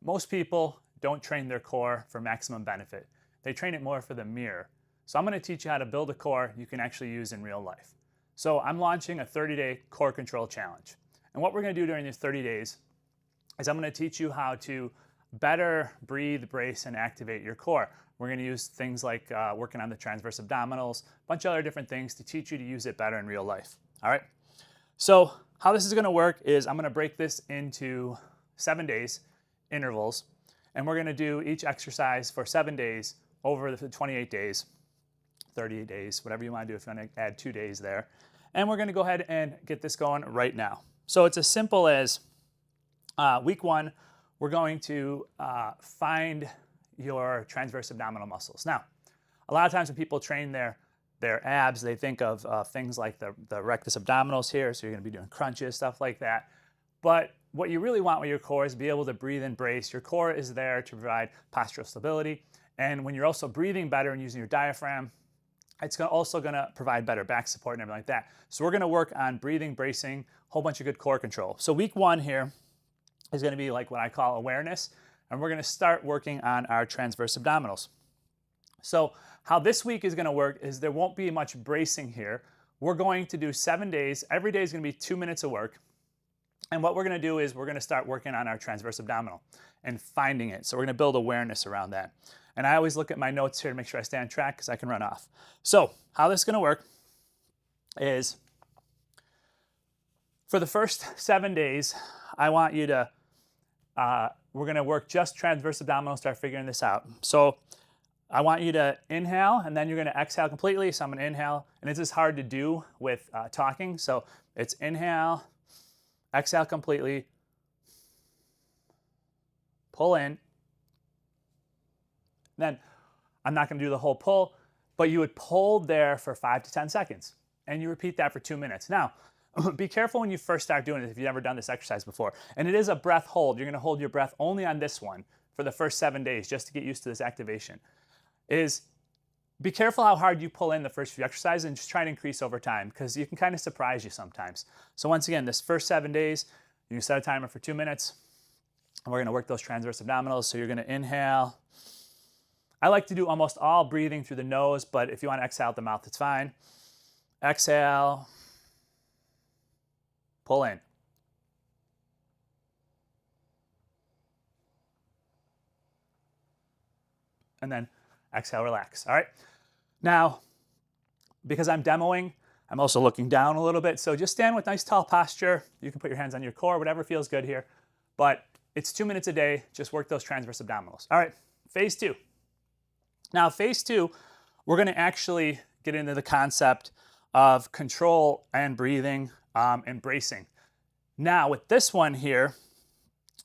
most people don't train their core for maximum benefit. They train it more for the mirror. So I'm going to teach you how to build a core you can actually use in real life. So I'm launching a 30-day core control challenge. And what we're going to do during these 30 days is I'm going to teach you how to better breathe, brace, and activate your core. We're going to use things like working on the transverse abdominals, a bunch of other different things to teach you to use it better in real life. All right? So how this is going to work is I'm going to break this into 7 days intervals, and we're going to do each exercise for 7 days over the 28 days, 38 days, whatever you want to do if you want to add 2 days there. And we're going to go ahead and get this going right now. So it's as simple as week 1, we're going to find your transverse abdominal muscles. Now, a lot of times when people train their abs, they think of things like the rectus abdominals here, so you're going to be doing crunches, stuff like that. But what you really want with your core is be able to breathe and brace. Your core is there to provide postural stability. And when you're also breathing better and using your diaphragm, it's also going to provide better back support and everything like that. So we're going to work on breathing, bracing, a whole bunch of good core control. So week 1 here is going to be like what I call awareness. And we're going to start working on our transverse abdominals. So how this week is going to work is there won't be much bracing here. We're going to do 7 days. Every day is going to be 2 minutes of work. And what we're going to do is we're going to start working on our transverse abdominal and finding it. So we're going to build awareness around that. And I always look at my notes here to make sure I stay on track because I can run off. So how this is going to work is for the first 7 days, I want you to, we're going to work just transverse abdominal, start figuring this out. So I want you to inhale, and then you're going to exhale completely. So I'm going to inhale, and this is hard to do with talking. So it's inhale, exhale completely, pull in. Then I'm not going to do the whole pull, but you would pull there for 5 to 10 seconds, and you repeat that for 2 minutes. Now, be careful when you first start doing it if you've never done this exercise before. And it is a breath hold. You're going to hold your breath only on this one for the first 7 days just to get used to this activation. Be careful how hard you pull in the first few exercises and just try to increase over time because you can kind of surprise you sometimes. So once again, this first 7 days, you can set a timer for 2 minutes, and we're going to work those transverse abdominals. So you're going to inhale. I like to do almost all breathing through the nose, but if you want to exhale out the mouth, it's fine. Exhale. Pull in. And then exhale, relax. All right. Now, because I'm demoing, I'm also looking down a little bit. So just stand with nice tall posture. You can put your hands on your core, whatever feels good here. But it's 2 minutes a day. Just work those transverse abdominals. All right. Phase 2. Now, phase 2, we're going to actually get into the concept of control and breathing and bracing. Now, with this one here,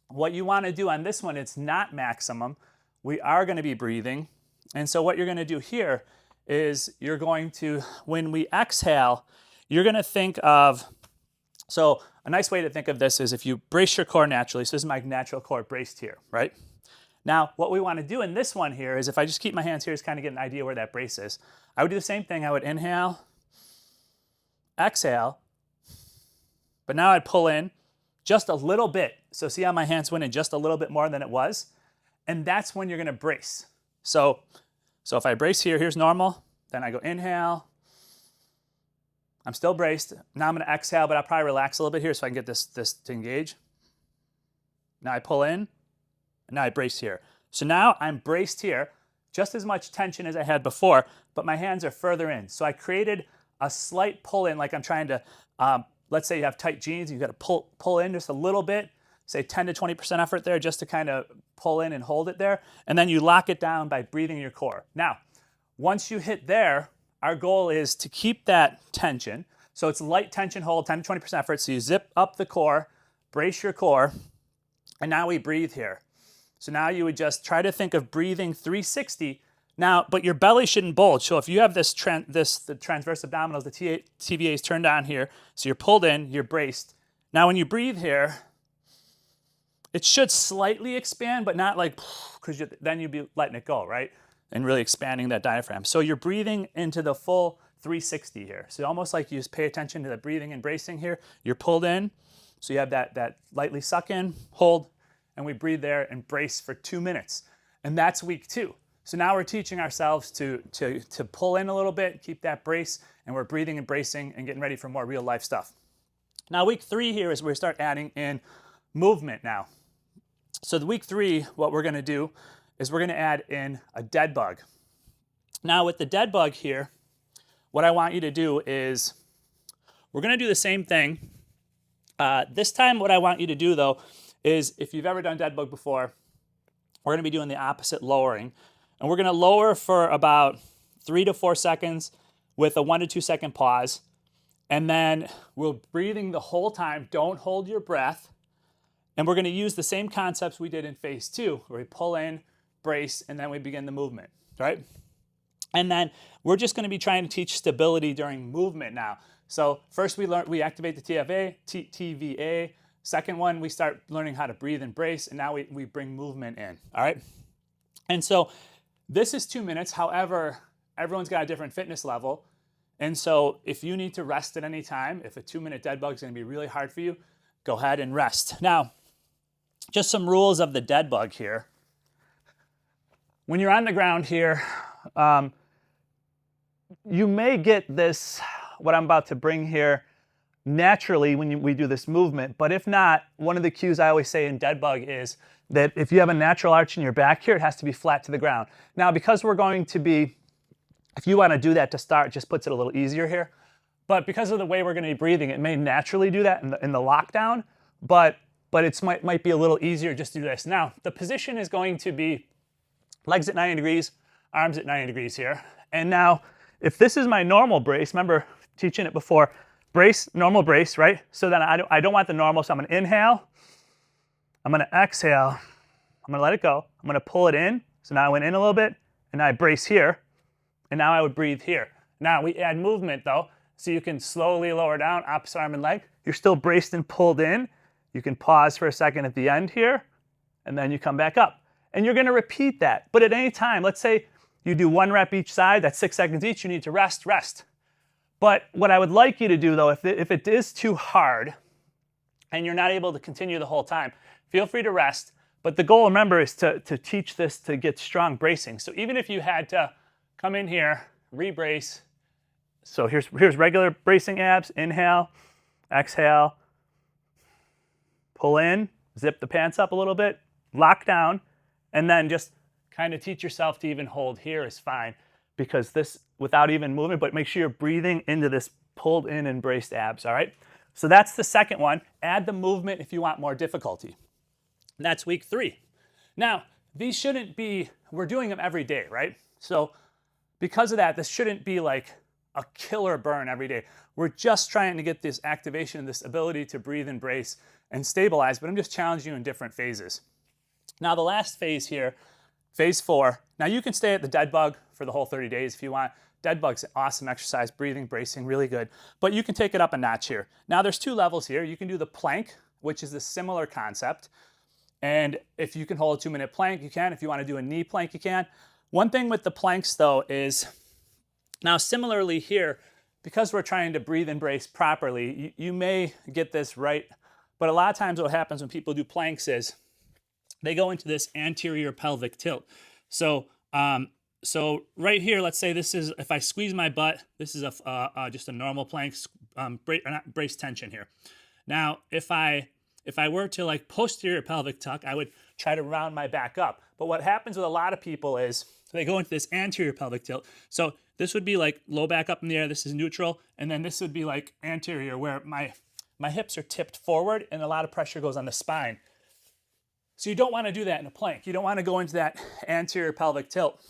what you want to do on this one, it's not maximum. We are going to be breathing. And so what you're going to do here is you're going to, when we exhale, you're going to think of, so a nice way to think of this is if you brace your core naturally, so this is my natural core braced here, right? Now, what we want to do in this one here is if I just keep my hands here, just kind of get an idea where that brace is. I would do the same thing. I would inhale, exhale, but now I'd pull in just a little bit. So see how my hands went in just a little bit more than it was? And that's when you're going to brace. So if I brace here, here's normal. Then I go inhale. I'm still braced. Now I'm going to exhale, but I'll probably relax a little bit here so I can get this to engage. Now I pull in, and now I brace here. So now I'm braced here, just as much tension as I had before, but my hands are further in. So I created a slight pull in, like I'm trying to, let's say you have tight jeans, you've got to pull in just a little bit, say 10 to 20% effort there just to kind of pull in and hold it there. And then you lock it down by breathing your core. Now, once you hit there, our goal is to keep that tension. So it's light tension hold, 10 to 20% effort. So you zip up the core, brace your core, and now we breathe here. So now you would just try to think of breathing 360. Now, but your belly shouldn't bulge. So if you have the transverse abdominals, the TVA is turned on here. So you're pulled in, you're braced. Now when you breathe here, it should slightly expand, but not like, because then you'd be letting it go, right? And really expanding that diaphragm. So you're breathing into the full 360 here. So almost like you just pay attention to the breathing and bracing here. You're pulled in, so you have that lightly suck in, hold, and we breathe there and brace for 2 minutes. And that's week 2. So now we're teaching ourselves to pull in a little bit, keep that brace, and we're breathing and bracing and getting ready for more real life stuff. Now week 3 here is where we start adding in movement now. So the week 3, what we're gonna do is we're gonna add in a dead bug. Now with the dead bug here, what I want you to do is, we're gonna do the same thing. This time what I want you to do though, is if you've ever done dead bug before, we're gonna be doing the opposite lowering. And we're gonna lower for about 3 to 4 seconds with a 1 to 2 second pause. And then we're breathing the whole time, don't hold your breath. And we're gonna use the same concepts we did in phase 2, where we pull in, brace, and then we begin the movement, right? And then we're just gonna be trying to teach stability during movement now. So first we activate the TVA. Second one, we start learning how to breathe and brace, and now we bring movement in, all right? And so this is 2 minutes. However, everyone's got a different fitness level. And so if you need to rest at any time, if a 2-minute dead bug is gonna be really hard for you, go ahead and rest. Now, just some rules of the dead bug here. When you're on the ground here, you may get this, what I'm about to bring here, naturally when we do this movement, but if not, one of the cues I always say in dead bug is that if you have a natural arch in your back here, it has to be flat to the ground. Now, because we're going to be, if you want to do that to start, it just puts it a little easier here. But because of the way we're going to be breathing, it may naturally do that in the lockdown, but it might be a little easier just to do this. Now, the position is going to be legs at 90 degrees, arms at 90 degrees here. And now, if this is my normal brace, remember teaching it before, brace, normal brace, right? So then I don't want the normal, so I'm gonna inhale, I'm gonna exhale, I'm gonna let it go, I'm gonna pull it in, so now I went in a little bit, and now I brace here, and now I would breathe here. Now we add movement though, so you can slowly lower down, opposite arm and leg. You're still braced and pulled in. You can pause for a second at the end here, and then you come back up. And you're gonna repeat that, but at any time, let's say you do 1 rep each side, that's 6 seconds each, you need to rest. But what I would like you to do though, if it is too hard and you're not able to continue the whole time, feel free to rest. But the goal, remember, is to teach this to get strong bracing. So even if you had to come in here, re-brace. So here's regular bracing abs, inhale, exhale, pull in, zip the pants up a little bit, lock down, and then just kind of teach yourself to even hold here is fine, because this, without even moving, but make sure you're breathing into this pulled in and braced abs, all right? So that's the second one. Add the movement if you want more difficulty. And that's week 3. Now, these shouldn't be, we're doing them every day, right? So because of that, this shouldn't be like a killer burn every day. We're just trying to get this activation, this ability to breathe and brace and stabilize, but I'm just challenging you in different phases. Now the last phase here, phase 4. Now you can stay at the dead bug for the whole 30 days if you want. Dead bug's an awesome exercise, breathing, bracing, really good. But you can take it up a notch here. Now there's 2 levels here. You can do the plank, which is a similar concept. And if you can hold a 2-minute plank, you can. If you want to do a knee plank, you can. One thing with the planks though is, now similarly here, because we're trying to breathe and brace properly, you may get this right. But a lot of times what happens when people do planks is they go into this anterior pelvic tilt. So right here, let's say this is, if I squeeze my butt, this is just a normal plank, not brace tension here. Now, if I were to like posterior pelvic tuck, I would try to round my back up. But what happens with a lot of people is they go into this anterior pelvic tilt. So this would be like low back up in the air, this is neutral, and then this would be like anterior, where my hips are tipped forward and a lot of pressure goes on the spine. So you don't want to do that in a plank. You don't want to go into that anterior pelvic tilt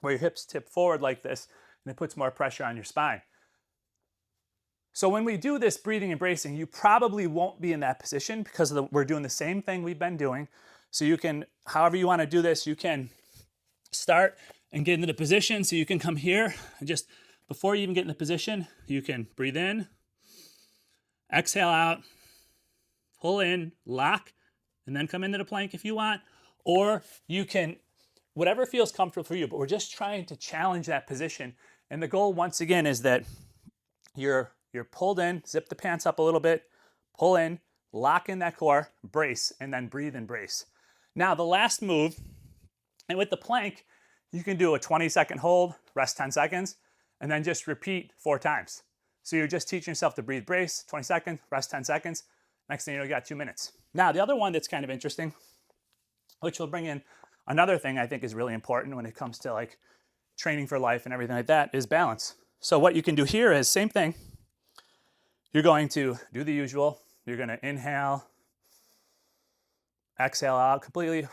where your hips tip forward like this, and it puts more pressure on your spine. So when we do this breathing and bracing, you probably won't be in that position because we're doing the same thing we've been doing. So you can, however you want to do this, you can start and get into the position. So you can come here and just, before you even get in the position, you can breathe in, exhale out, pull in, lock, and then come into the plank if you want. Or you can, whatever feels comfortable for you, but we're just trying to challenge that position. And the goal, once again, is that you're pulled in, zip the pants up a little bit, pull in, lock in that core, brace, and then breathe and brace. Now the last move, and with the plank, you can do a 20-second hold, rest 10 seconds, and then just repeat 4 times. So you're just teaching yourself to breathe, brace, 20 seconds, rest 10 seconds. Next thing you know, you got 2 minutes. Now, the other one that's kind of interesting, which will bring in another thing I think is really important when it comes to like training for life and everything like that, is balance. So what you can do here is same thing. You're going to do the usual. You're going to inhale, exhale out completely,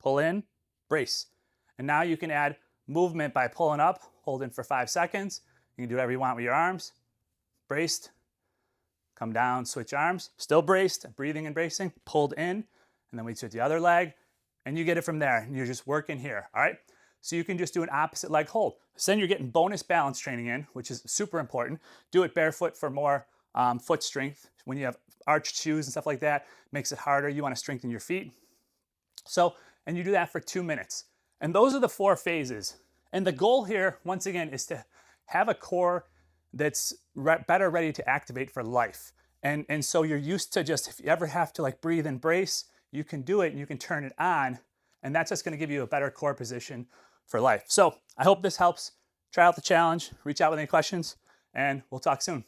pull in, brace. And now you can add movement by pulling up, hold in for 5 seconds. You can do whatever you want with your arms. Braced, come down, switch arms, still braced, breathing and bracing, pulled in, and then we switch the other leg, and you get it from there. And you're just working here, all right? So you can just do an opposite leg hold. So then you're getting bonus balance training in, which is super important. Do it barefoot for more foot strength. When you have arched shoes and stuff like that, makes it harder. You want to strengthen your feet. So, and you do that for 2 minutes. And those are the 4 phases. And the goal here, once again, is to have a core that's better ready to activate for life. And so you're used to just, if you ever have to like breathe and brace, you can do it and you can turn it on. And that's just going to give you a better core position for life. So I hope this helps. Try out the challenge, reach out with any questions, and we'll talk soon.